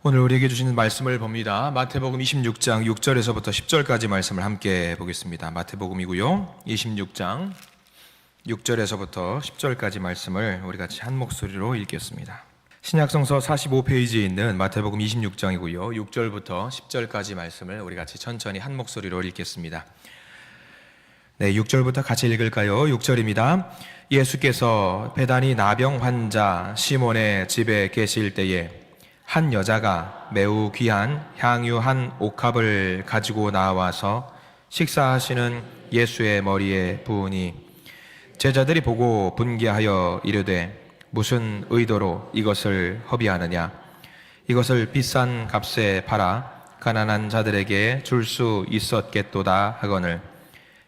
오늘 우리에게 주시는 말씀을 봅니다. 마태복음 26장 6절에서부터 10절까지 말씀을 함께 보겠습니다. 마태복음이고요. 26장 6절에서부터 10절까지 말씀을 우리 같이 한 목소리로 읽겠습니다. 신약성서 45페이지에 있는 마태복음 26장이고요. 6절부터 10절까지 말씀을 우리 같이 천천히 한 목소리로 읽겠습니다. 네, 6절부터 같이 읽을까요? 6절입니다. 예수께서 베다니 나병 환자 시몬의 집에 계실 때에 한 여자가 매우 귀한 향유 한 옥합을 가지고 나와서 식사하시는 예수의 머리에 부으니 제자들이 보고 분개하여 이르되 무슨 의도로 이것을 허비하느냐? 이것을 비싼 값에 팔아 가난한 자들에게 줄 수 있었겠도다 하거늘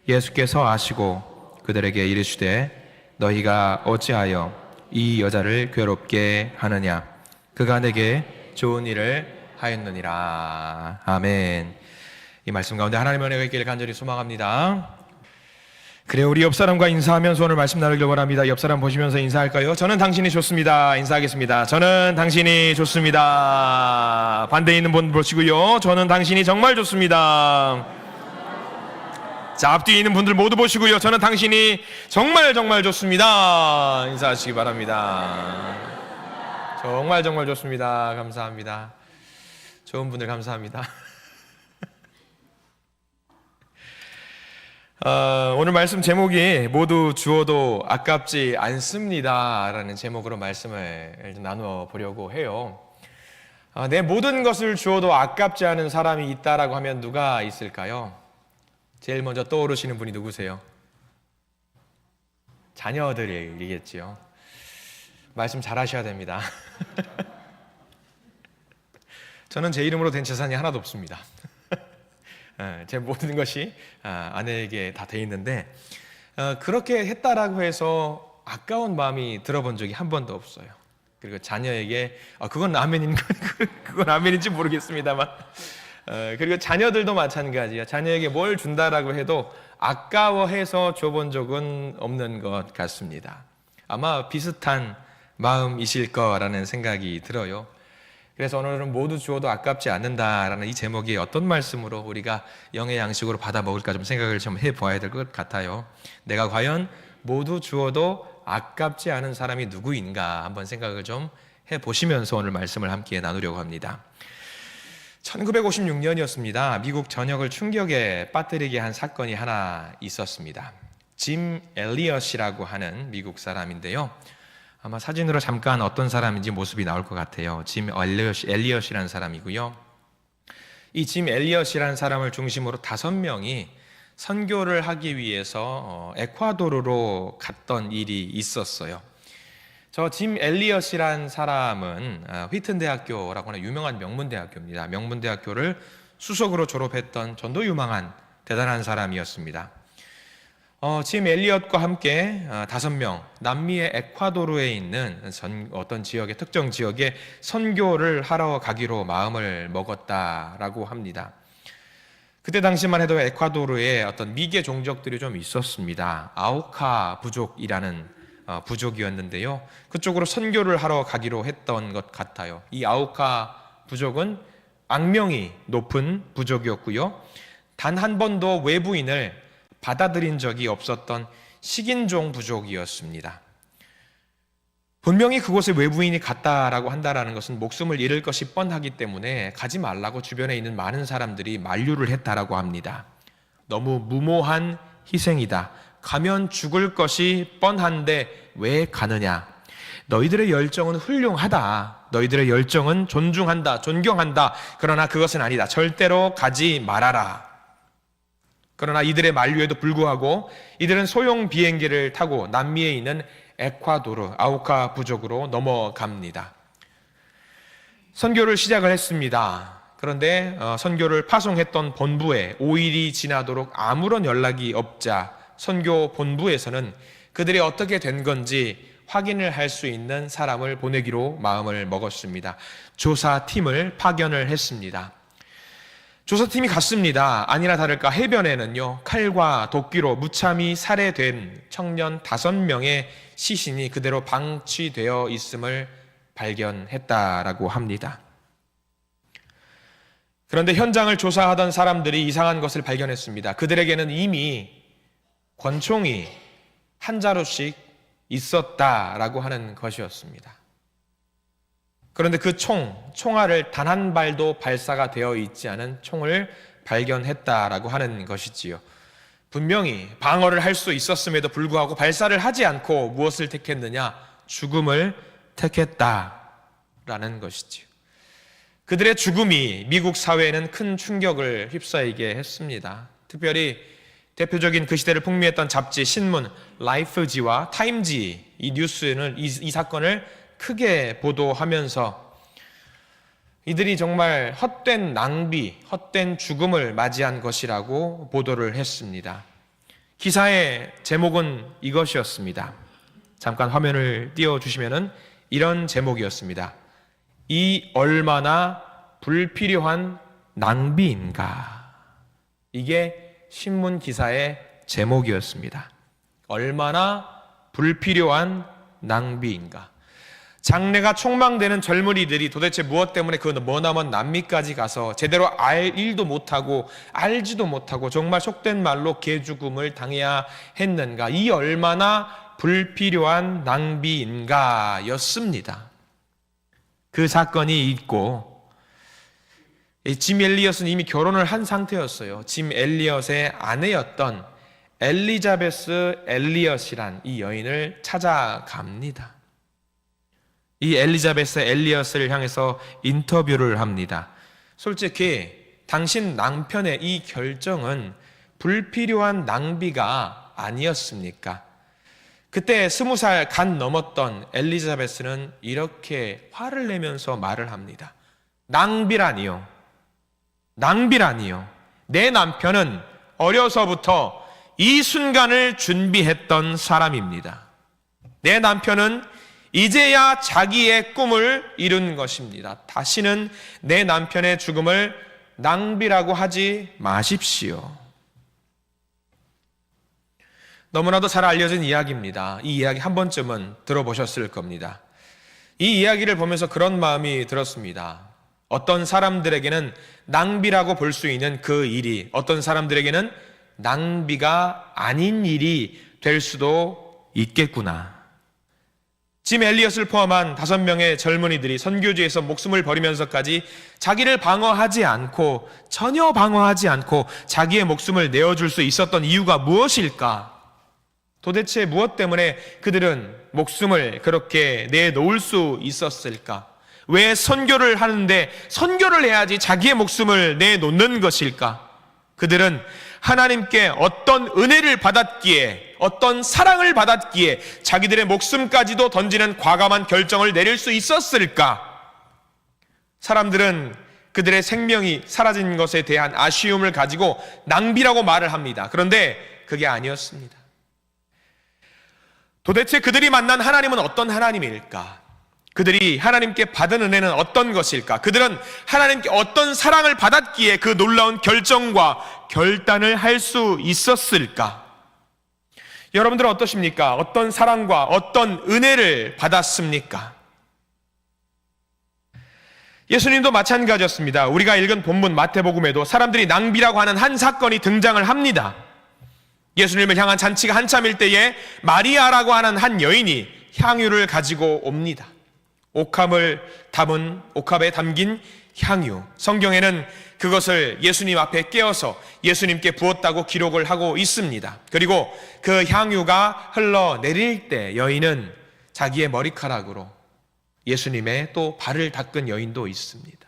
예수께서 아시고 그들에게 이르시되 너희가 어찌하여 이 여자를 괴롭게 하느냐? 그가 내게 좋은 일을 하였느니라. 아멘. 이 말씀 가운데 하나님의 은혜가 있기를 간절히 소망합니다. 그래, 우리 옆사람과 인사하면서 오늘 말씀 나누기를 원합니다. 옆사람 보시면서 인사할까요? 저는 당신이 좋습니다. 인사하겠습니다. 저는 당신이 좋습니다. 반대에 있는 분 보시고요. 저는 당신이 정말 좋습니다. 자, 앞뒤에 있는 분들 모두 보시고요. 저는 당신이 정말 좋습니다. 인사하시기 바랍니다. 정말 좋습니다. 감사합니다. 좋은 분들 감사합니다. 오늘 말씀 제목이 모두 주어도 아깝지 않습니다 라는 제목으로 말씀을 나누어 보려고 해요. 내 모든 것을 주어도 아깝지 않은 사람이 있다라고 하면 누가 있을까요? 제일 먼저 떠오르시는 분이 누구세요? 자녀들이겠지요. 말씀 잘 하셔야 됩니다. 저는 제 이름으로 된 재산이 하나도 없습니다. 제 모든 것이 아내에게 다 돼 있는데 그렇게 했다라고 해서 아까운 마음이 들어본 적이 한 번도 없어요. 그리고 자녀에게 그건 아멘인지 모르겠습니다만 그리고 자녀들도 마찬가지예요. 자녀에게 뭘 준다라고 해도 아까워해서 줘본 적은 없는 것 같습니다. 아마 비슷한 마음이실 거라는 생각이 들어요. 그래서 오늘은 모두 주어도 아깝지 않는다라는 이 제목이 어떤 말씀으로 우리가 영의 양식으로 받아 먹을까 좀 생각을 좀 해봐야 될 것 같아요. 내가 과연 모두 주어도 아깝지 않은 사람이 누구인가 한번 생각을 좀 해보시면서 오늘 말씀을 함께 나누려고 합니다. 1956년이었습니다. 미국 전역을 충격에 빠뜨리게 한 사건이 하나 있었습니다. 짐 엘리엇이라고 하는 미국 사람인데요. 아마 사진으로 잠깐 어떤 사람인지 모습이 나올 것 같아요. 짐 엘리엇이라는 사람이고요. 이 짐 엘리엇이라는 사람을 중심으로 5명이 선교를 하기 위해서 에콰도르로 갔던 일이 있었어요. 저 짐 엘리엇이라는 사람은 휘튼 대학교라고 하는 유명한 명문대학교입니다. 명문대학교를 수석으로 졸업했던 전도 유망한 대단한 사람이었습니다. 짐 엘리엇과 함께 5명 남미의 에콰도르에 있는 어떤 지역의 특정 지역에 선교를 하러 가기로 마음을 먹었다라고 합니다. 그때 당시만 해도 에콰도르에 어떤 미개 종족들이 좀 있었습니다. 아우카 부족이라는 부족이었는데요. 그쪽으로 선교를 하러 가기로 했던 것 같아요. 이 아우카 부족은 악명이 높은 부족이었고요. 단 한 번도 외부인을 받아들인 적이 없었던 식인종 부족이었습니다. 분명히 그곳에 외부인이 갔다라고 한다라는 것은 목숨을 잃을 것이 뻔하기 때문에 가지 말라고 주변에 있는 많은 사람들이 만류를 했다라고 합니다. 너무 무모한 희생이다. 가면 죽을 것이 뻔한데 왜 가느냐? 너희들의 열정은 훌륭하다. 너희들의 열정은 존중한다. 존경한다. 그러나 그것은 아니다. 절대로 가지 말아라. 그러나 이들의 만류에도 불구하고 이들은 소형 비행기를 타고 남미에 있는 에콰도르 아우카 부족으로 넘어갑니다. 선교를 시작을 했습니다. 그런데 선교를 파송했던 본부에 5일이 지나도록 아무런 연락이 없자 선교 본부에서는 그들이 어떻게 된 건지 확인을 할 수 있는 사람을 보내기로 마음을 먹었습니다. 조사팀을 파견을 했습니다. 조사팀이 갔습니다. 아니나 다를까 해변에는요, 칼과 도끼로 무참히 살해된 청년 5명의 시신이 그대로 방치되어 있음을 발견했다라고 합니다. 그런데 현장을 조사하던 사람들이 이상한 것을 발견했습니다. 그들에게는 이미 권총이 한 자루씩 있었다라고 하는 것이었습니다. 그런데 그 총알을 단 한 발도 발사가 되어 있지 않은 총을 발견했다라고 하는 것이지요. 분명히 방어를 할 수 있었음에도 불구하고 발사를 하지 않고 무엇을 택했느냐? 죽음을 택했다라는 것이지요. 그들의 죽음이 미국 사회에는 큰 충격을 휩싸이게 했습니다. 특별히 대표적인 그 시대를 풍미했던 잡지, 신문, 라이프지와 타임지 이 뉴스는 이 사건을 크게 보도하면서 이들이 정말 헛된 낭비, 헛된 죽음을 맞이한 것이라고 보도를 했습니다. 기사의 제목은 이것이었습니다. 잠깐 화면을 띄워주시면 이런 제목이었습니다. 이 얼마나 불필요한 낭비인가. 이게 신문 기사의 제목이었습니다. 얼마나 불필요한 낭비인가. 장래가 촉망되는 젊은이들이 도대체 무엇 때문에 그 머나먼 남미까지 가서 제대로 알 일도 못하고 알지도 못하고 정말 속된 말로 개죽음을 당해야 했는가. 이 얼마나 불필요한 낭비인가 였습니다. 그 사건이 있고 짐 엘리엇은 이미 결혼을 한 상태였어요. 짐 엘리엇의 아내였던 엘리자베스 엘리엇이란 이 여인을 찾아갑니다. 이 엘리자베스 엘리엇을 향해서 인터뷰를 합니다. 솔직히 당신 남편의 이 결정은 불필요한 낭비가 아니었습니까? 그때 20살 간 넘었던 엘리자베스는 이렇게 화를 내면서 말을 합니다. 낭비라니요. 낭비라니요. 내 남편은 어려서부터 이 순간을 준비했던 사람입니다. 내 남편은 이제야 자기의 꿈을 이룬 것입니다. 다시는 내 남편의 죽음을 낭비라고 하지 마십시오. 너무나도 잘 알려진 이야기입니다. 이 이야기 한 번쯤은 들어보셨을 겁니다. 이 이야기를 보면서 그런 마음이 들었습니다. 어떤 사람들에게는 낭비라고 볼 수 있는 그 일이 어떤 사람들에게는 낭비가 아닌 일이 될 수도 있겠구나. 짐 엘리엇을 포함한 5명의 젊은이들이 선교지에서 목숨을 버리면서까지 자기를 방어하지 않고 전혀 방어하지 않고 자기의 목숨을 내어줄 수 있었던 이유가 무엇일까? 도대체 무엇 때문에 그들은 목숨을 그렇게 내놓을 수 있었을까? 왜 선교를 하는데 선교를 해야지 자기의 목숨을 내놓는 것일까? 그들은 하나님께 어떤 은혜를 받았기에 어떤 사랑을 받았기에 자기들의 목숨까지도 던지는 과감한 결정을 내릴 수 있었을까? 사람들은 그들의 생명이 사라진 것에 대한 아쉬움을 가지고 낭비라고 말을 합니다. 그런데 그게 아니었습니다. 도대체 그들이 만난 하나님은 어떤 하나님일까? 그들이 하나님께 받은 은혜는 어떤 것일까? 그들은 하나님께 어떤 사랑을 받았기에 그 놀라운 결정과 결단을 할 수 있었을까? 여러분들은 어떠십니까? 어떤 사랑과 어떤 은혜를 받았습니까? 예수님도 마찬가지였습니다. 우리가 읽은 본문 마태복음에도 사람들이 낭비라고 하는 한 사건이 등장을 합니다. 예수님을 향한 잔치가 한참일 때에 마리아라고 하는 한 여인이 향유를 가지고 옵니다. 옥합에 담긴 향유. 성경에는 그것을 예수님 앞에 깨어서 예수님께 부었다고 기록을 하고 있습니다. 그리고 그 향유가 흘러내릴 때 여인은 자기의 머리카락으로 예수님의 또 발을 닦은 여인도 있습니다.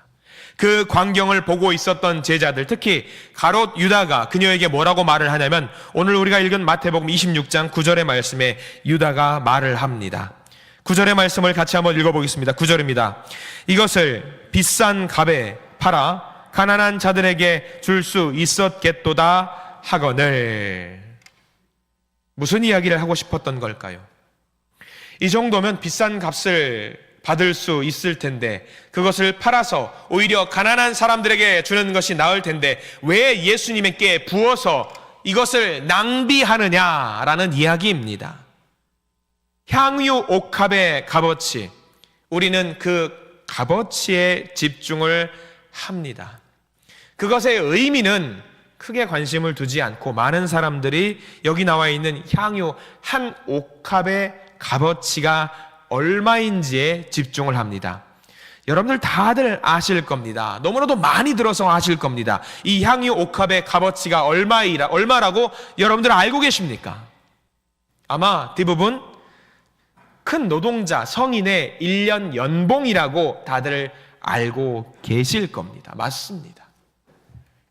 그 광경을 보고 있었던 제자들, 특히 가롯 유다가 그녀에게 뭐라고 말을 하냐면 오늘 우리가 읽은 마태복음 26장 9절의 말씀에 유다가 말을 합니다. 9절의 말씀을 같이 한번 읽어보겠습니다. 9절입니다. 이것을 비싼 값에 팔아 가난한 자들에게 줄 수 있었겠도다 하거늘. 무슨 이야기를 하고 싶었던 걸까요? 이 정도면 비싼 값을 받을 수 있을 텐데 그것을 팔아서 오히려 가난한 사람들에게 주는 것이 나을 텐데 왜 예수님께 부어서 이것을 낭비하느냐라는 이야기입니다. 향유 옥합의 값어치, 우리는 그 값어치에 집중을 합니다. 그것의 의미는 크게 관심을 두지 않고 많은 사람들이 여기 나와 있는 향유 한 옥합의 값어치가 얼마인지에 집중을 합니다. 여러분들 다들 아실 겁니다. 너무나도 많이 들어서 아실 겁니다. 이 향유 옥합의 값어치가 얼마라고 여러분들 알고 계십니까? 아마 대부분 큰 노동자, 성인의 1년 연봉이라고 다들 알고 계실 겁니다. 맞습니다.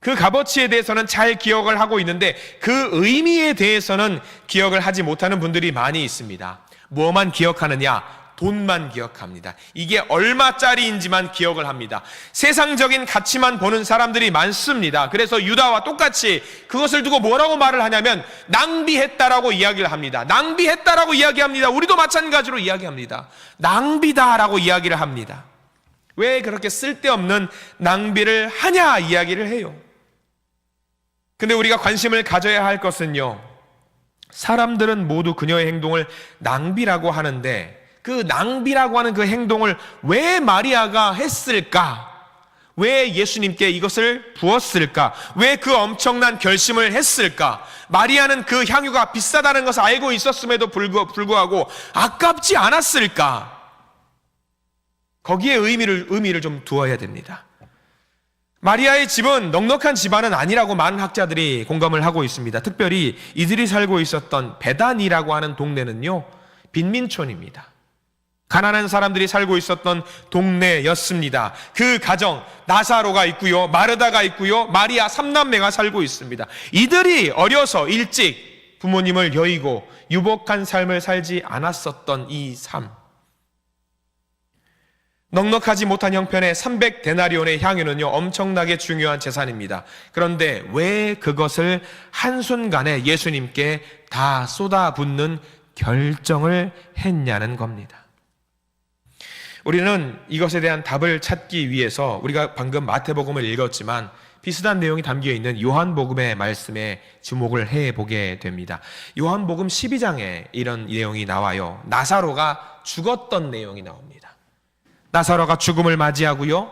그 값어치에 대해서는 잘 기억을 하고 있는데 그 의미에 대해서는 기억을 하지 못하는 분들이 많이 있습니다. 뭐만 기억하느냐? 돈만 기억합니다. 이게 얼마짜리인지만 기억을 합니다. 세상적인 가치만 보는 사람들이 많습니다. 그래서 유다와 똑같이 그것을 두고 뭐라고 말을 하냐면 낭비했다라고 이야기를 합니다. 낭비했다라고 이야기합니다. 우리도 마찬가지로 이야기합니다. 낭비다라고 이야기를 합니다. 왜 그렇게 쓸데없는 낭비를 하냐 이야기를 해요. 근데 우리가 관심을 가져야 할 것은요, 사람들은 모두 그녀의 행동을 낭비라고 하는데 그 낭비라고 하는 그 행동을 왜 마리아가 했을까? 왜 예수님께 이것을 부었을까? 왜 그 엄청난 결심을 했을까? 마리아는 그 향유가 비싸다는 것을 알고 있었음에도 불구하고 아깝지 않았을까? 거기에 의미를 좀 두어야 됩니다. 마리아의 집은 넉넉한 집안은 아니라고 많은 학자들이 공감을 하고 있습니다. 특별히 이들이 살고 있었던 베단이라고 하는 동네는요, 빈민촌입니다. 가난한 사람들이 살고 있었던 동네였습니다. 그 가정, 나사로가 있고요, 마르다가 있고요, 마리아 3남매가 살고 있습니다. 이들이 어려서 일찍 부모님을 여의고 유복한 삶을 살지 않았었던 이 삶, 넉넉하지 못한 형편의 300데나리온의 향유는요, 엄청나게 중요한 재산입니다. 그런데 왜 그것을 한순간에 예수님께 다 쏟아붓는 결정을 했냐는 겁니다. 우리는 이것에 대한 답을 찾기 위해서 우리가 방금 마태복음을 읽었지만 비슷한 내용이 담겨있는 요한복음의 말씀에 주목을 해보게 됩니다. 요한복음 12장에 이런 내용이 나와요. 나사로가 죽었던 내용이 나옵니다. 나사로가 죽음을 맞이하고요,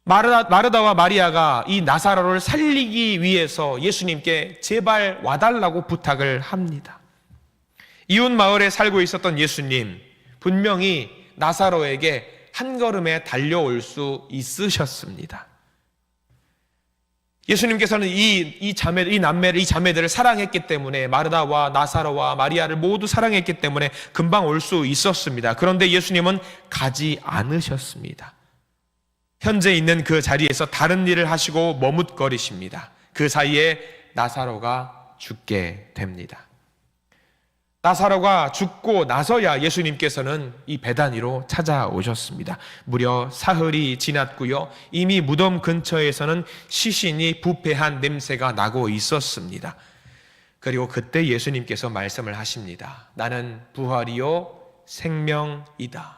마르다와 마리아가 이 나사로를 살리기 위해서 예수님께 제발 와달라고 부탁을 합니다. 이웃 마을에 살고 있었던 예수님, 분명히 나사로에게 한 걸음에 달려올 수 있으셨습니다. 예수님께서는 이 자매들을 사랑했기 때문에, 마르다와 나사로와 마리아를 모두 사랑했기 때문에 금방 올 수 있었습니다. 그런데 예수님은 가지 않으셨습니다. 현재 있는 그 자리에서 다른 일을 하시고 머뭇거리십니다. 그 사이에 나사로가 죽게 됩니다. 나사로가 죽고 나서야 예수님께서는 이 베다니로 찾아오셨습니다. 무려 사흘이 지났고요, 이미 무덤 근처에서는 시신이 부패한 냄새가 나고 있었습니다. 그리고 그때 예수님께서 말씀을 하십니다. 나는 부활이요 생명이다.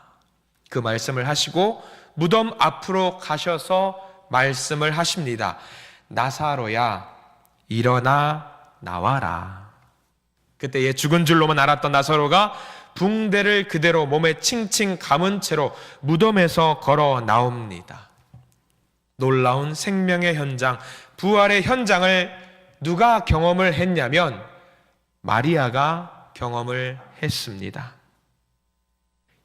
그 말씀을 하시고 무덤 앞으로 가셔서 말씀을 하십니다. 나사로야, 일어나 나와라. 그때 죽은 줄로만 알았던 나사로가 붕대를 그대로 몸에 칭칭 감은 채로 무덤에서 걸어 나옵니다. 놀라운 생명의 현장, 부활의 현장을 누가 경험을 했냐면 마리아가 경험을 했습니다.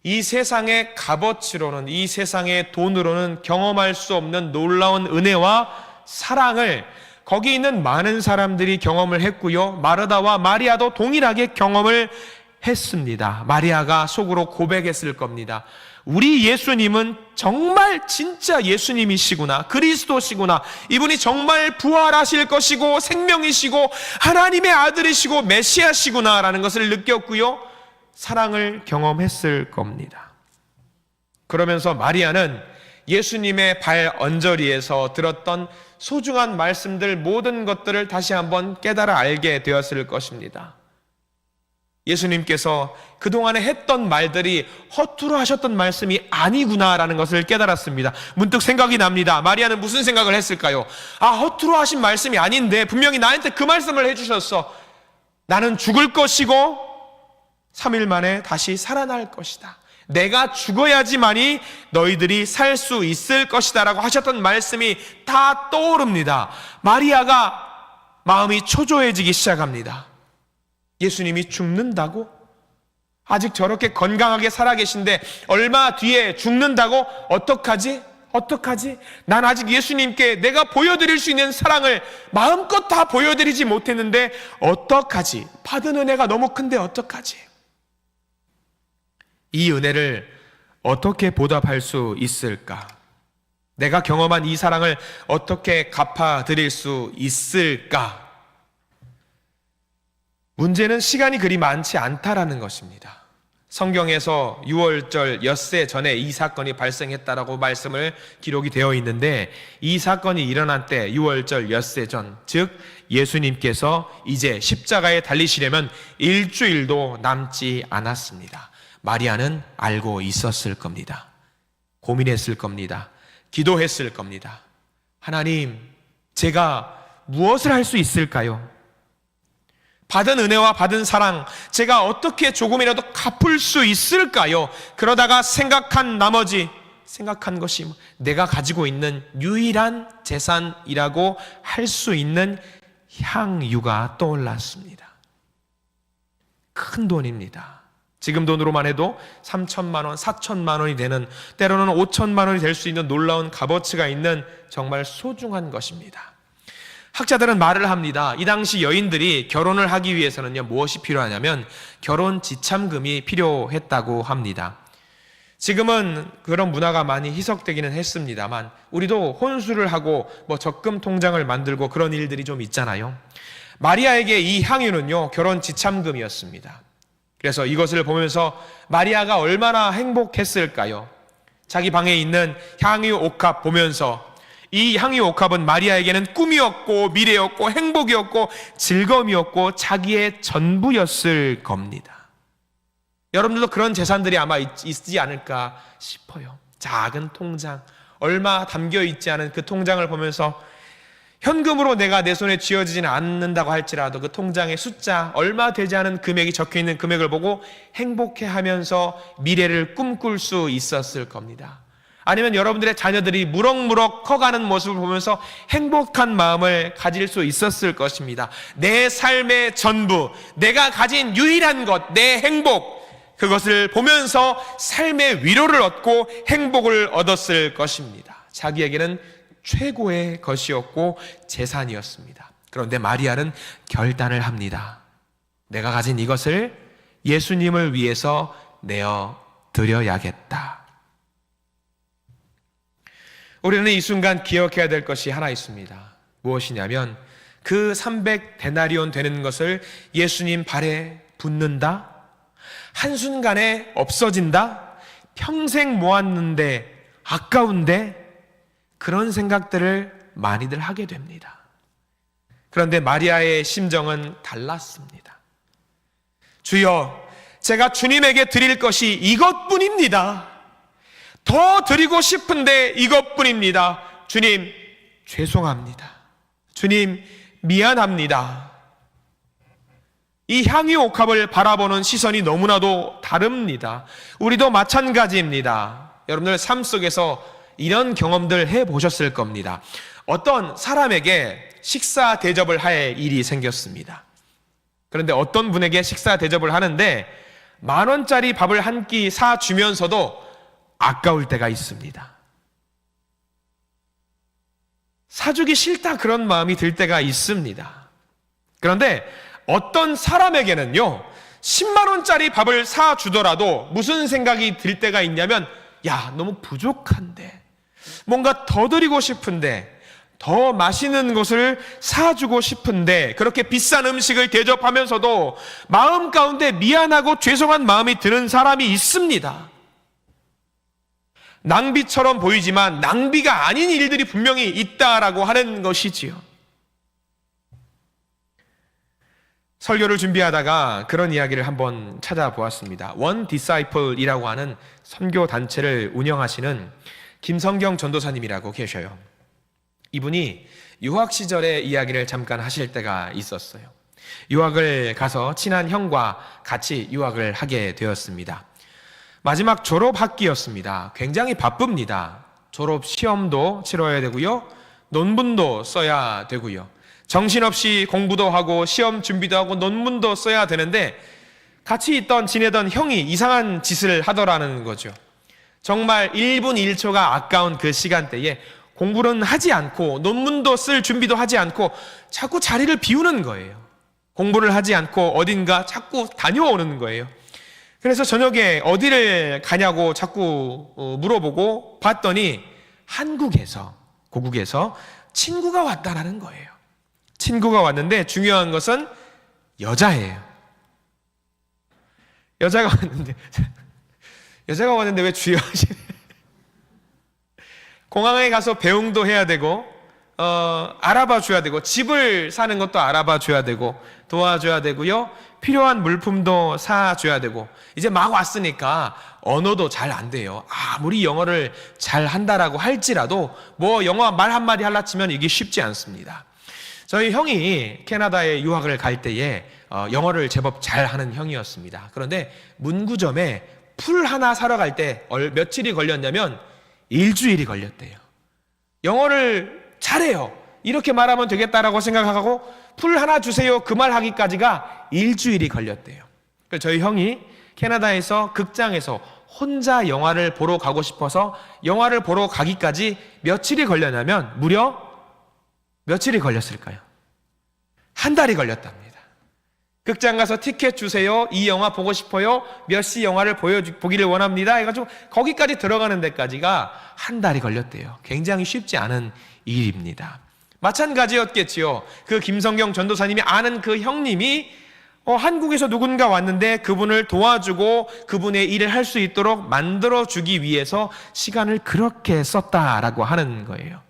이 세상의 값어치로는, 이 세상의 돈으로는 경험할 수 없는 놀라운 은혜와 사랑을 거기 있는 많은 사람들이 경험을 했고요, 마르다와 마리아도 동일하게 경험을 했습니다. 마리아가 속으로 고백했을 겁니다. 우리 예수님은 정말 진짜 예수님이시구나, 그리스도시구나, 이분이 정말 부활하실 것이고 생명이시고 하나님의 아들이시고 메시아시구나 라는 것을 느꼈고요, 사랑을 경험했을 겁니다. 그러면서 마리아는 예수님의 발 언저리에서 들었던 소중한 말씀들, 모든 것들을 다시 한번 깨달아 알게 되었을 것입니다. 예수님께서 그동안에 했던 말들이 허투루 하셨던 말씀이 아니구나라는 것을 깨달았습니다. 문득 생각이 납니다. 마리아는 무슨 생각을 했을까요? 허투루 하신 말씀이 아닌데 분명히 나한테 그 말씀을 해주셨어. 나는 죽을 것이고 3일 만에 다시 살아날 것이다. 내가 죽어야지만이 너희들이 살 수 있을 것이다 라고 하셨던 말씀이 다 떠오릅니다. 마리아가 마음이 초조해지기 시작합니다. 예수님이 죽는다고? 아직 저렇게 건강하게 살아계신데 얼마 뒤에 죽는다고? 어떡하지? 난 아직 예수님께 내가 보여드릴 수 있는 사랑을 마음껏 다 보여드리지 못했는데 어떡하지? 받은 은혜가 너무 큰데 어떡하지? 이 은혜를 어떻게 보답할 수 있을까? 내가 경험한 이 사랑을 어떻게 갚아드릴 수 있을까? 문제는 시간이 그리 많지 않다라는 것입니다. 성경에서 6월절 엿새 전에 이 사건이 발생했다라고 말씀을 기록이 되어 있는데 이 사건이 일어난 때 6월절 엿새 전, 즉 예수님께서 이제 십자가에 달리시려면 일주일도 남지 않았습니다. 마리아는 알고 있었을 겁니다. 고민했을 겁니다. 기도했을 겁니다. 하나님, 제가 무엇을 할 수 있을까요? 받은 은혜와 받은 사랑, 제가 어떻게 조금이라도 갚을 수 있을까요? 그러다가 생각한 것이 내가 가지고 있는 유일한 재산이라고 할 수 있는 향유가 떠올랐습니다. 큰 돈입니다. 지금 돈으로만 해도 3천만 원, 4천만 원이 되는, 때로는 5천만 원이 될 수 있는 놀라운 값어치가 있는 정말 소중한 것입니다. 학자들은 말을 합니다. 이 당시 여인들이 결혼을 하기 위해서는요, 무엇이 필요하냐면 결혼 지참금이 필요했다고 합니다. 지금은 그런 문화가 많이 희석되기는 했습니다만 우리도 혼수를 하고 적금 통장을 만들고 그런 일들이 좀 있잖아요. 마리아에게 이 향유는요, 결혼 지참금이었습니다. 그래서 이것을 보면서 마리아가 얼마나 행복했을까요? 자기 방에 있는 향유 옥합 보면서 이 향유 옥합은 마리아에게는 꿈이었고 미래였고 행복이었고 즐거움이었고 자기의 전부였을 겁니다. 여러분들도 그런 재산들이 아마 있지 않을까 싶어요. 작은 통장, 얼마 담겨 있지 않은 그 통장을 보면서 현금으로 내가 내 손에 쥐어지지는 않는다고 할지라도 그 통장의 숫자, 얼마 되지 않은 금액이 적혀있는 금액을 보고 행복해하면서 미래를 꿈꿀 수 있었을 겁니다. 아니면 여러분들의 자녀들이 무럭무럭 커가는 모습을 보면서 행복한 마음을 가질 수 있었을 것입니다. 내 삶의 전부, 내가 가진 유일한 것, 내 행복, 그것을 보면서 삶의 위로를 얻고 행복을 얻었을 것입니다. 자기에게는 최고의 것이었고 재산이었습니다. 그런데 마리아는 결단을 합니다. 내가 가진 이것을 예수님을 위해서 내어 드려야겠다. 우리는 이 순간 기억해야 될 것이 하나 있습니다. 무엇이냐면 그 300데나리온 되는 것을 예수님 발에 붓는다? 한순간에 없어진다? 평생 모았는데 아까운데? 그런 생각들을 많이들 하게 됩니다. 그런데 마리아의 심정은 달랐습니다. 주여, 제가 주님에게 드릴 것이 이것뿐입니다. 더 드리고 싶은데 이것뿐입니다. 주님, 죄송합니다. 주님, 미안합니다. 이 향유 옥합을 바라보는 시선이 너무나도 다릅니다. 우리도 마찬가지입니다. 여러분들 삶 속에서 이런 경험들 해보셨을 겁니다. 어떤 사람에게 식사 대접을 할 일이 생겼습니다. 그런데 어떤 분에게 식사 대접을 하는데 10,000원짜리 밥을 한 끼 사주면서도 아까울 때가 있습니다. 사주기 싫다 그런 마음이 들 때가 있습니다. 그런데 어떤 사람에게는요, 10만원짜리 밥을 사주더라도 무슨 생각이 들 때가 있냐면, 야, 너무 부족한데, 뭔가 더 드리고 싶은데, 더 맛있는 것을 사주고 싶은데, 그렇게 비싼 음식을 대접하면서도 마음 가운데 미안하고 죄송한 마음이 드는 사람이 있습니다. 낭비처럼 보이지만 낭비가 아닌 일들이 분명히 있다라고 하는 것이지요. 설교를 준비하다가 그런 이야기를 한번 찾아보았습니다. 원 디사이플이라고 하는 선교 단체를 운영하시는 김성경 전도사님이라고 계셔요. 이분이 유학 시절의 이야기를 잠깐 하실 때가 있었어요. 유학을 가서 친한 형과 같이 유학을 하게 되었습니다. 마지막 졸업 학기였습니다. 굉장히 바쁩니다. 졸업 시험도 치러야 되고요. 논문도 써야 되고요. 정신없이 공부도 하고 시험 준비도 하고 논문도 써야 되는데 같이 지내던 형이 이상한 짓을 하더라는 거죠. 정말 1분 1초가 아까운 그 시간대에 공부는 하지 않고 논문도 쓸 준비도 하지 않고 자꾸 자리를 비우는 거예요. 공부를 하지 않고 어딘가 자꾸 다녀오는 거예요. 그래서 저녁에 어디를 가냐고 자꾸 물어보고 봤더니 고국에서 친구가 왔다라는 거예요. 친구가 왔는데 중요한 것은 여자예요. 여자가 왔는데 왜 주여 하시네. 공항에 가서 배웅도 해야 되고 알아봐 줘야 되고 집을 사는 것도 알아봐 줘야 되고 도와줘야 되고요. 필요한 물품도 사줘야 되고 이제 막 왔으니까 언어도 잘 안 돼요. 아무리 영어를 잘 한다라고 할지라도 뭐 영어 말 한마디 하려 치면 이게 쉽지 않습니다. 저희 형이 캐나다에 유학을 갈 때에 영어를 제법 잘하는 형이었습니다. 그런데 문구점에 풀 하나 사러 갈 때 며칠이 걸렸냐면 일주일이 걸렸대요. 영어를 잘해요. 이렇게 말하면 되겠다라고 생각하고 풀 하나 주세요 그 말 하기까지가 일주일이 걸렸대요. 그래서 저희 형이 캐나다에서 극장에서 혼자 영화를 보러 가고 싶어서 영화를 보러 가기까지 며칠이 걸렸냐면 무려 며칠이 걸렸을까요? 한 달이 걸렸답니다. 극장 가서 티켓 주세요. 이 영화 보고 싶어요. 몇 시 영화를 보기를 원합니다. 해가지고 거기까지 들어가는 데까지가 한 달이 걸렸대요. 굉장히 쉽지 않은 일입니다. 마찬가지였겠지요. 그 김성경 전도사님이 아는 그 형님이 한국에서 누군가 왔는데 그분을 도와주고 그분의 일을 할 수 있도록 만들어주기 위해서 시간을 그렇게 썼다라고 하는 거예요.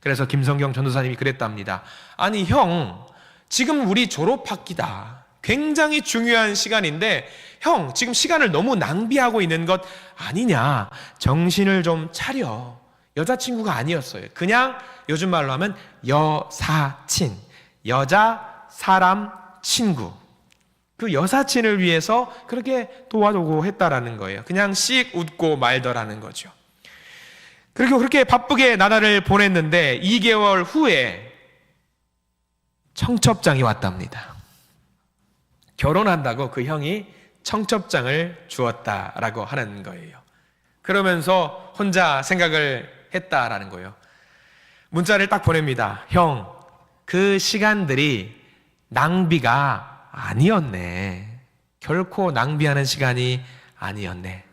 그래서 김성경 전도사님이 그랬답니다. 아니 형, 지금 우리 졸업학기다. 굉장히 중요한 시간인데 형, 지금 시간을 너무 낭비하고 있는 것 아니냐. 정신을 좀 차려. 여자친구가 아니었어요. 그냥 요즘 말로 하면 여사친, 여자, 사람, 친구. 그 여사친을 위해서 그렇게 도와주고 했다라는 거예요. 그냥 씩 웃고 말더라는 거죠. 그리고 그렇게 바쁘게 나날을 보냈는데 2개월 후에 청첩장이 왔답니다. 결혼한다고 그 형이 청첩장을 주었다라고 하는 거예요. 그러면서 혼자 생각을 했다라는 거예요. 문자를 딱 보냅니다. 형, 그 시간들이 낭비가 아니었네. 결코 낭비하는 시간이 아니었네.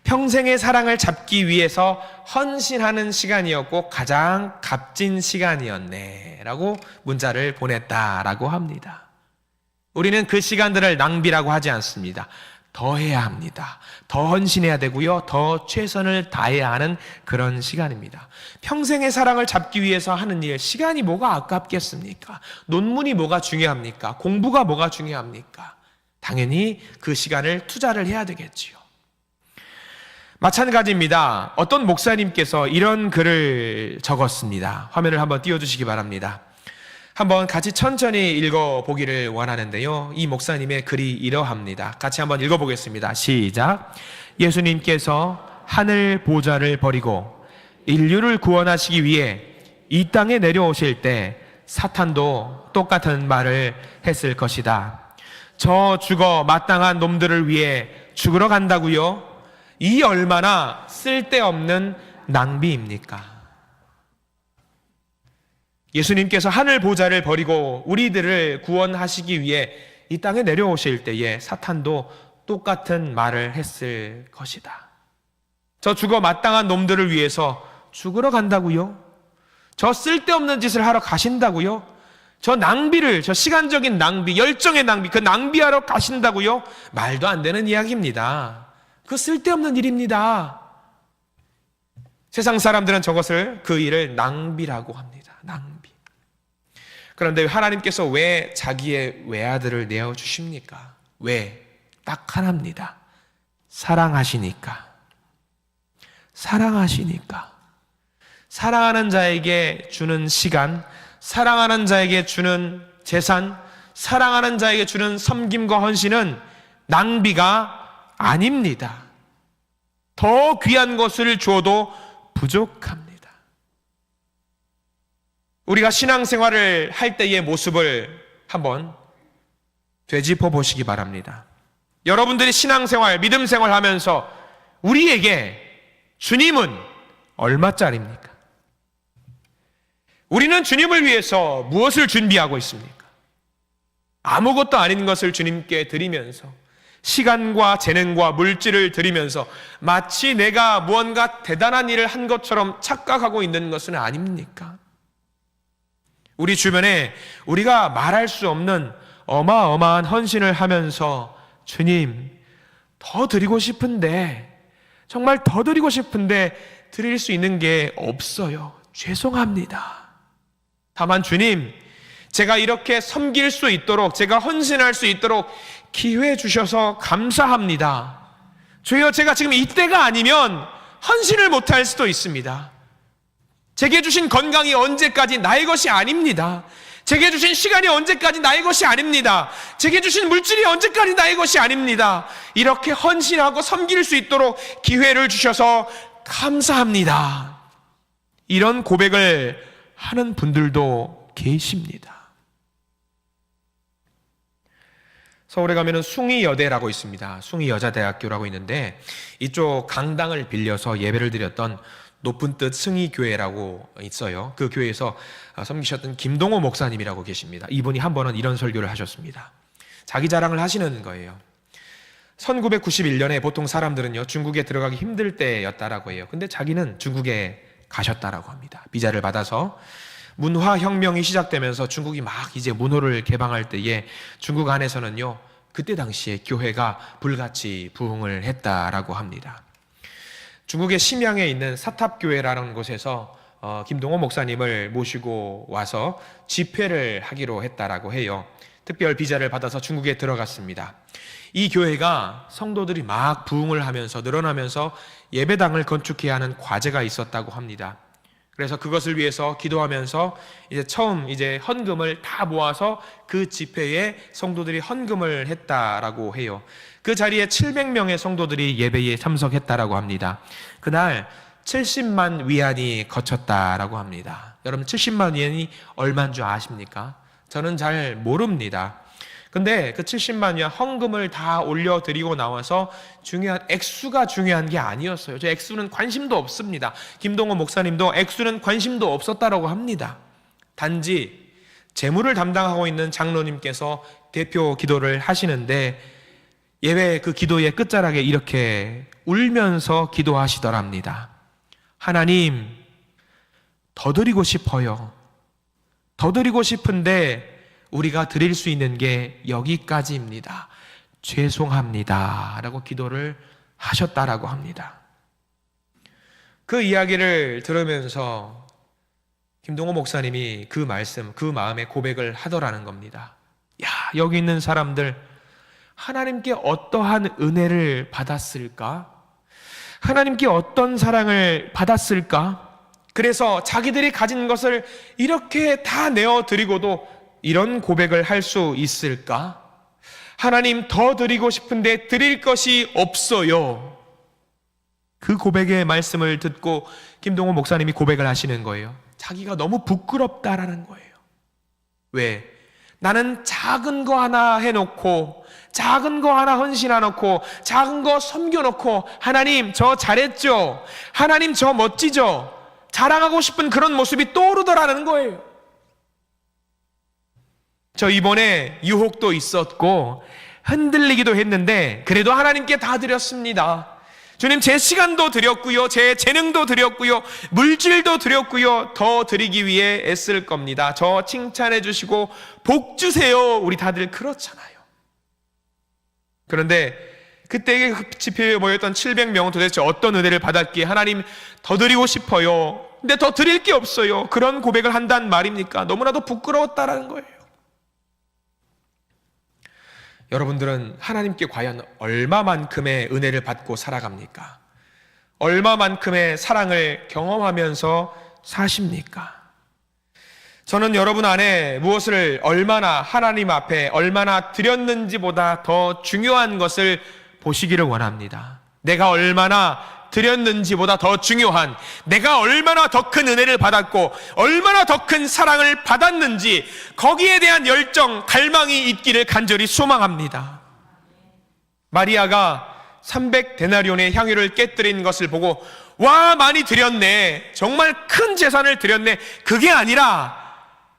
평생의 사랑을 잡기 위해서 헌신하는 시간이었고 가장 값진 시간이었네 라고 문자를 보냈다라고 합니다. 우리는 그 시간들을 낭비라고 하지 않습니다. 더 해야 합니다. 더 헌신해야 되고요. 더 최선을 다해야 하는 그런 시간입니다. 평생의 사랑을 잡기 위해서 하는 일, 시간이 뭐가 아깝겠습니까? 논문이 뭐가 중요합니까? 공부가 뭐가 중요합니까? 당연히 그 시간을 투자를 해야 되겠지요. 마찬가지입니다. 어떤 목사님께서 이런 글을 적었습니다. 화면을 한번 띄워주시기 바랍니다. 한번 같이 천천히 읽어보기를 원하는데요. 이 목사님의 글이 이러합니다. 같이 한번 읽어보겠습니다. 시작. 예수님께서 하늘 보좌를 버리고 인류를 구원하시기 위해 이 땅에 내려오실 때 사탄도 똑같은 말을 했을 것이다. 저 죽어 마땅한 놈들을 위해 죽으러 간다고요? 이 얼마나 쓸데없는 낭비입니까? 예수님께서 하늘 보좌를 버리고 우리들을 구원하시기 위해 이 땅에 내려오실 때에 사탄도 똑같은 말을 했을 것이다. 저 죽어 마땅한 놈들을 위해서 죽으러 간다고요? 저 쓸데없는 짓을 하러 가신다고요? 저 낭비를, 저 시간적인 낭비, 열정의 낭비, 그 낭비하러 가신다고요? 말도 안 되는 이야기입니다. 그 쓸데없는 일입니다. 세상 사람들은 저것을, 그 일을 낭비라고 합니다. 낭비. 그런데 하나님께서 왜 자기의 외아들을 내어주십니까? 왜? 딱 하나입니다. 사랑하시니까. 사랑하시니까. 사랑하는 자에게 주는 시간, 사랑하는 자에게 주는 재산, 사랑하는 자에게 주는 섬김과 헌신은 낭비가 아닙니다. 더 귀한 것을 주어도 부족합니다. 우리가 신앙생활을 할 때의 모습을 한번 되짚어 보시기 바랍니다. 여러분들이 신앙생활, 믿음생활 하면서 우리에게 주님은 얼마짜리입니까? 우리는 주님을 위해서 무엇을 준비하고 있습니까? 아무것도 아닌 것을 주님께 드리면서 시간과 재능과 물질을 드리면서 마치 내가 무언가 대단한 일을 한 것처럼 착각하고 있는 것은 아닙니까? 우리 주변에 우리가 말할 수 없는 어마어마한 헌신을 하면서 주님, 더 드리고 싶은데, 정말 더 드리고 싶은데 드릴 수 있는 게 없어요. 죄송합니다. 다만 주님, 제가 이렇게 섬길 수 있도록, 제가 헌신할 수 있도록 기회 주셔서 감사합니다. 주여, 제가 지금 이때가 아니면 헌신을 못할 수도 있습니다. 제게 주신 건강이 언제까지 나의 것이 아닙니다. 제게 주신 시간이 언제까지 나의 것이 아닙니다. 제게 주신 물질이 언제까지 나의 것이 아닙니다. 이렇게 헌신하고 섬길 수 있도록 기회를 주셔서 감사합니다. 이런 고백을 하는 분들도 계십니다. 서울에 가면은 숭의여대라고 있습니다. 숭의여자대학교라고 있는데 이쪽 강당을 빌려서 예배를 드렸던 높은 뜻 승의교회라고 있어요. 그 교회에서 섬기셨던 김동호 목사님이라고 계십니다. 이분이 한 번은 이런 설교를 하셨습니다. 자기 자랑을 하시는 거예요. 1991년에 보통 사람들은요, 중국에 들어가기 힘들 때였다라고 해요. 근데 자기는 중국에 가셨다라고 합니다. 비자를 받아서 문화혁명이 시작되면서 중국이 막 이제 문호를 개방할 때에 중국 안에서는요, 그때 당시에 교회가 불같이 부흥을 했다라고 합니다. 중국의 심양에 있는 사탑교회라는 곳에서 김동호 목사님을 모시고 와서 집회를 하기로 했다라고 해요. 특별 비자를 받아서 중국에 들어갔습니다. 이 교회가 성도들이 막 부흥을 하면서 늘어나면서 예배당을 건축해야 하는 과제가 있었다고 합니다. 그래서 그것을 위해서 기도하면서 처음 헌금을 다 모아서 그 집회에 성도들이 헌금을 했다라고 해요. 그 자리에 700명의 성도들이 예배에 참석했다라고 합니다. 그날 70만 위안이 거쳤다라고 합니다. 여러분, 70만 위안이 얼마인 줄 아십니까? 저는 잘 모릅니다. 근데 그 70만 위안 헌금을 다 올려드리고 나와서 액수가 중요한 게 아니었어요. 저 액수는 관심도 없습니다. 김동호 목사님도 액수는 관심도 없었다라고 합니다. 단지 재물을 담당하고 있는 장로님께서 대표 기도를 하시는데 예배 그 기도의 끝자락에 이렇게 울면서 기도하시더랍니다. 하나님, 더 드리고 싶어요. 더 드리고 싶은데 우리가 드릴 수 있는 게 여기까지입니다. 죄송합니다. 라고 기도를 하셨다라고 합니다. 그 이야기를 들으면서 김동호 목사님이 그 말씀, 그 마음의 고백을 하더라는 겁니다. 야, 여기 있는 사람들 하나님께 어떠한 은혜를 받았을까? 하나님께 어떤 사랑을 받았을까? 그래서 자기들이 가진 것을 이렇게 다 내어드리고도 이런 고백을 할 수 있을까? 하나님, 더 드리고 싶은데 드릴 것이 없어요. 그 고백의 말씀을 듣고 김동호 목사님이 고백을 하시는 거예요. 자기가 너무 부끄럽다라는 거예요. 왜? 나는 작은 거 하나 해놓고, 작은 거 하나 헌신해놓고, 작은 거 섬겨놓고, 하나님 저 잘했죠? 하나님 저 멋지죠? 자랑하고 싶은 그런 모습이 떠오르더라는 거예요. 저 이번에 유혹도 있었고 흔들리기도 했는데 그래도 하나님께 다 드렸습니다. 주님, 제 시간도 드렸고요, 제 재능도 드렸고요, 물질도 드렸고요, 더 드리기 위해 애쓸 겁니다. 저 칭찬해 주시고 복 주세요. 우리 다들 그렇잖아요. 그런데 그때 집회에 모였던 700명은 도대체 어떤 은혜를 받았기에 하나님 더 드리고 싶어요, 근데 더 드릴 게 없어요, 그런 고백을 한단 말입니까? 너무나도 부끄러웠다라는 거예요. 여러분들은 하나님께 과연 얼마만큼의 은혜를 받고 살아갑니까? 얼마만큼의 사랑을 경험하면서 사십니까? 저는 여러분 안에 무엇을 얼마나 하나님 앞에 얼마나 드렸는지보다 더 중요한 것을 보시기를 원합니다. 내가 얼마나 드렸는지보다 더 중요한, 내가 얼마나 더 큰 은혜를 받았고 얼마나 더 큰 사랑을 받았는지 거기에 대한 열정, 갈망이 있기를 간절히 소망합니다. 마리아가 300데나리온의 향유를 깨뜨린 것을 보고 와, 많이 드렸네, 정말 큰 재산을 드렸네, 그게 아니라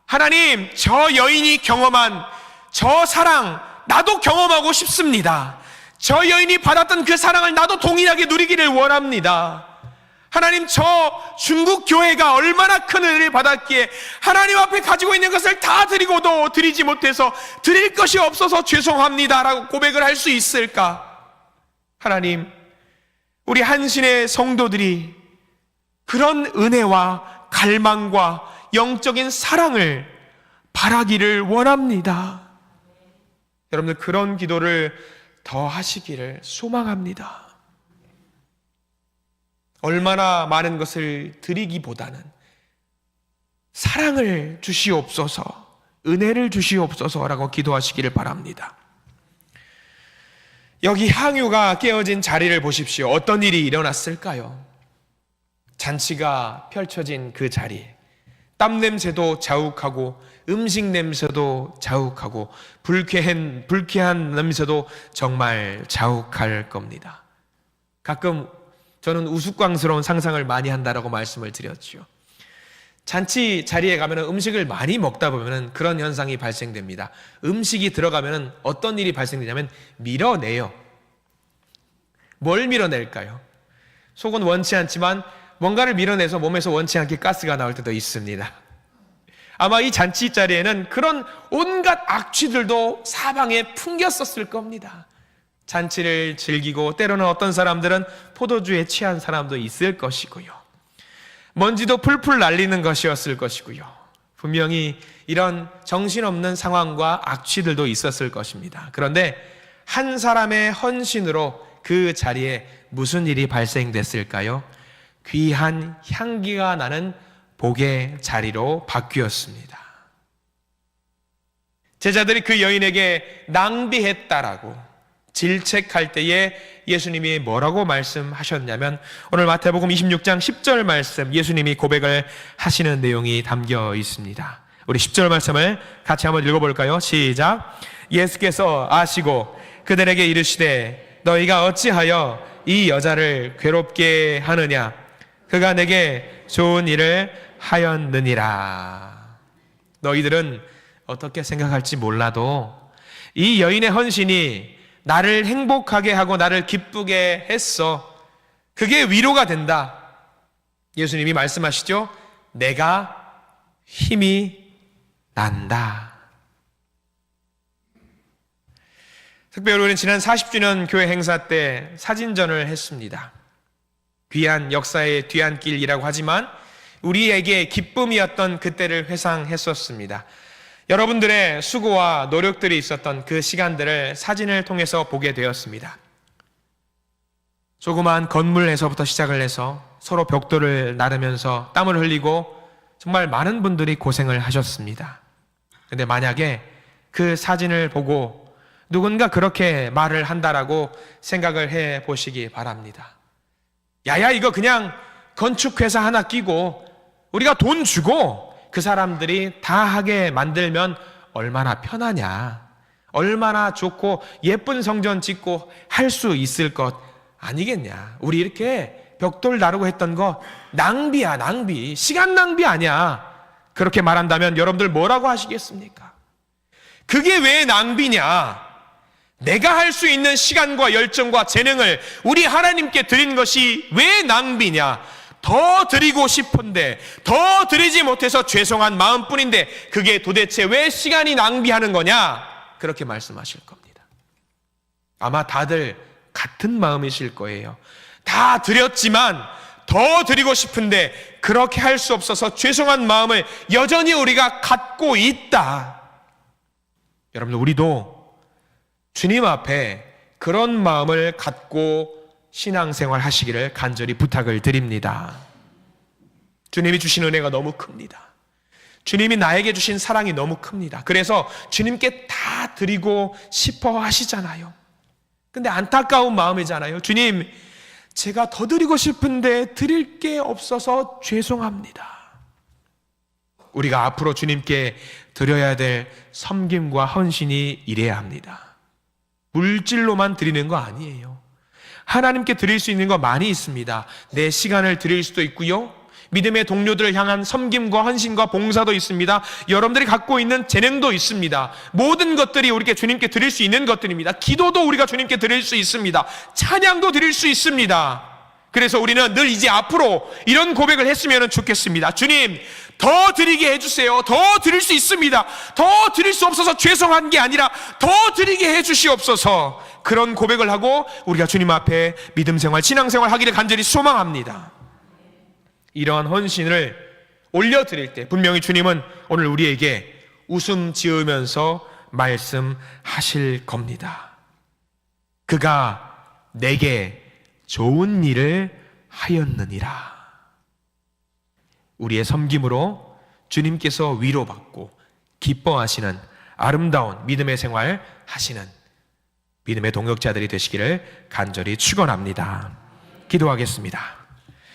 하나님, 저 여인이 경험한 저 사랑 나도 경험하고 싶습니다. 저 여인이 받았던 그 사랑을 나도 동일하게 누리기를 원합니다. 하나님, 저 중국 교회가 얼마나 큰 은혜를 받았기에 하나님 앞에 가지고 있는 것을 다 드리고도 드리지 못해서 드릴 것이 없어서 죄송합니다 라고 고백을 할 수 있을까? 하나님, 우리 한신의 성도들이 그런 은혜와 갈망과 영적인 사랑을 바라기를 원합니다. 여러분들, 그런 기도를 더 하시기를 소망합니다. 얼마나 많은 것을 드리기보다는 사랑을 주시옵소서, 은혜를 주시옵소서라고 기도하시기를 바랍니다. 여기 향유가 깨어진 자리를 보십시오. 어떤 일이 일어났을까요? 잔치가 펼쳐진 그 자리, 땀 냄새도 자욱하고 음식 냄새도 자욱하고 불쾌한 냄새도 정말 자욱할 겁니다. 가끔 저는 우스꽝스러운 상상을 많이 한다라고 말씀을 드렸죠. 잔치 자리에 가면 음식을 많이 먹다 보면 그런 현상이 발생됩니다. 음식이 들어가면 어떤 일이 발생되냐면 밀어내요. 뭘 밀어낼까요? 속은 원치 않지만 뭔가를 밀어내서 몸에서 원치 않게 가스가 나올 때도 있습니다. 아마 이 잔치 자리에는 그런 온갖 악취들도 사방에 풍겼었을 겁니다. 잔치를 즐기고 때로는 어떤 사람들은 포도주에 취한 사람도 있을 것이고요. 먼지도 풀풀 날리는 것이었을 것이고요. 분명히 이런 정신없는 상황과 악취들도 있었을 것입니다. 그런데 한 사람의 헌신으로 그 자리에 무슨 일이 발생됐을까요? 귀한 향기가 나는 복의 자리로 바뀌었습니다. 제자들이 그 여인에게 낭비했다라고 질책할 때에 예수님이 뭐라고 말씀하셨냐면, 오늘 마태복음 26장 10절 말씀, 예수님이 고백을 하시는 내용이 담겨 있습니다. 우리 10절 말씀을 같이 한번 읽어볼까요? 시작. 예수께서 아시고 그들에게 이르시되 너희가 어찌하여 이 여자를 괴롭게 하느냐? 그가 내게 좋은 일을 하였느니라. 너희들은 어떻게 생각할지 몰라도 이 여인의 헌신이 나를 행복하게 하고 나를 기쁘게 했어. 그게 위로가 된다. 예수님이 말씀하시죠. 내가 힘이 난다. 특별히 우리는 지난 40주년 교회 행사 때 사진전을 했습니다. 귀한 역사의 뒤안길이라고 하지만 우리에게 기쁨이었던 그때를 회상했었습니다. 여러분들의 수고와 노력들이 있었던 그 시간들을 사진을 통해서 보게 되었습니다. 조그마한 건물에서부터 시작을 해서 서로 벽돌을 나르면서 땀을 흘리고 정말 많은 분들이 고생을 하셨습니다. 그런데 만약에 그 사진을 보고 누군가 그렇게 말을 한다라고 생각을 해 보시기 바랍니다. 야야, 이거 그냥 건축회사 하나 끼고 우리가 돈 주고 그 사람들이 다 하게 만들면 얼마나 편하냐, 얼마나 좋고 예쁜 성전 짓고 할 수 있을 것 아니겠냐. 우리 이렇게 벽돌 나르고 했던 거 낭비야, 낭비, 시간 낭비 아니야. 그렇게 말한다면 여러분들 뭐라고 하시겠습니까? 그게 왜 낭비냐? 내가 할 수 있는 시간과 열정과 재능을 우리 하나님께 드린 것이 왜 낭비냐? 더 드리고 싶은데 더 드리지 못해서 죄송한 마음뿐인데 그게 도대체 왜 시간이 낭비하는 거냐? 그렇게 말씀하실 겁니다. 아마 다들 같은 마음이실 거예요. 다 드렸지만 더 드리고 싶은데 그렇게 할 수 없어서 죄송한 마음을 여전히 우리가 갖고 있다. 여러분들, 우리도 주님 앞에 그런 마음을 갖고 신앙생활 하시기를 간절히 부탁을 드립니다. 주님이 주신 은혜가 너무 큽니다. 주님이 나에게 주신 사랑이 너무 큽니다. 그래서 주님께 다 드리고 싶어 하시잖아요. 근데 안타까운 마음이잖아요. 주님, 제가 더 드리고 싶은데 드릴 게 없어서 죄송합니다. 우리가 앞으로 주님께 드려야 될 섬김과 헌신이 이래야 합니다. 물질로만 드리는 거 아니에요. 하나님께 드릴 수 있는 거 많이 있습니다. 내 시간을 드릴 수도 있고요, 믿음의 동료들을 향한 섬김과 헌신과 봉사도 있습니다. 여러분들이 갖고 있는 재능도 있습니다. 모든 것들이 우리께 주님께 드릴 수 있는 것들입니다. 기도도 우리가 주님께 드릴 수 있습니다. 찬양도 드릴 수 있습니다. 그래서 우리는 늘 이제 앞으로 이런 고백을 했으면 좋겠습니다. 주님, 더 드리게 해주세요. 더 드릴 수 있습니다. 더 드릴 수 없어서 죄송한 게 아니라 더 드리게 해주시옵소서. 그런 고백을 하고 우리가 주님 앞에 믿음생활, 신앙생활 하기를 간절히 소망합니다. 이러한 헌신을 올려드릴 때 분명히 주님은 오늘 우리에게 웃음 지으면서 말씀하실 겁니다. 그가 내게 좋은 일을 하였느니라. 우리의 섬김으로 주님께서 위로받고 기뻐하시는 아름다운 믿음의 생활 하시는 믿음의 동역자들이 되시기를 간절히 축원합니다. 기도하겠습니다.